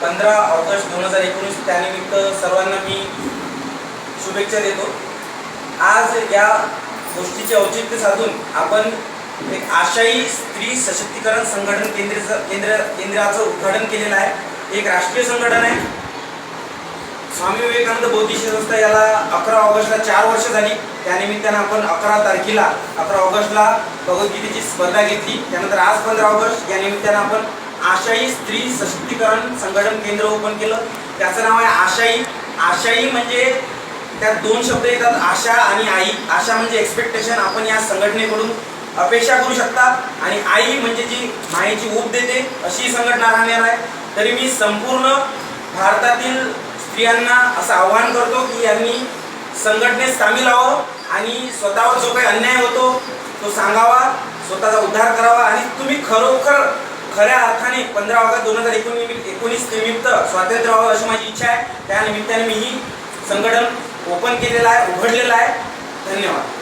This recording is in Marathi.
15 ऑगस्ट 2019 त्यानिमित्त सर्वांना मी शुभेच्छा देतो। आज या गोष्टीचे औचित्य साधून आपण एक आशाई स्त्री सशक्तीकरण संघटन केंद्राचं उद्घाटन केलेलं आहे। एक राष्ट्रीय संघटन आहे। स्वामी विवेकानंद बौद्धिक संस्था याला 11 ऑगस्टला 4 वर्ष झाली। त्यानिमित्तानं आपण 11 ऑगस्टला भगवद्गीतेची स्पर्धा घेतली। त्यानंतर आज 15 ऑगस्ट या निमित्तानं आपण आशाई स्त्री सशक्तीकरण संघटन केंद्र ओपन केलं। त्याचं नाव आहे आशाई। आशाई म्हणजे त्यात 2 शब्द येतात, आशा आणि आई। आशा म्हणजे एक्सपेक्टेशन, आपण या संघटनेकडून अपेक्षा करू शकता, आणि आई म्हणजे जी मायेची ऊब देते, अशी संघटना राहणार आहे। तरी मी संपूर्ण भारतातील स्त्रियांना असं आवाहन करतो की यांनी संघटनेत सामील व्हावं आणि स्वतःवर जो काही अन्याय होतो तो सांगावा, स्वतःचा उद्धार करावा, आणि तुम्ही खरोखर खऱ्या अर्थाने 15 ऑगस्ट 2019 निमित्त स्वातंत्र्य व्हावं अशी माझी इच्छा आहे। त्या निमित्ताने मी ही संघटन ओपन केलेलं आहे, उघडलेलं आहे। धन्यवाद।